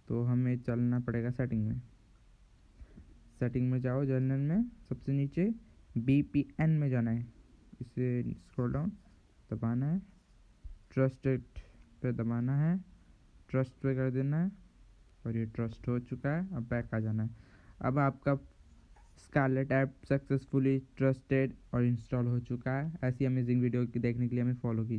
तो हमें चलना पड़ेगा सेटिंग में। सेटिंग में जाओ, जनरल में सबसे नीचे VPN में जाना है, इसे स्क्रॉल डाउन दबाना है, ट्रस्टेड पे दबाना है, ट्रस्ट पे कर देना है और ये ट्रस्ट हो चुका है। अब बैक आ जाना है। अब आपका स्कारलेट ऐप सक्सेसफुली ट्रस्टेड और इंस्टॉल हो चुका है। ऐसी अमेजिंग वीडियो की देखने के लिए हमें फॉलो कीजिए।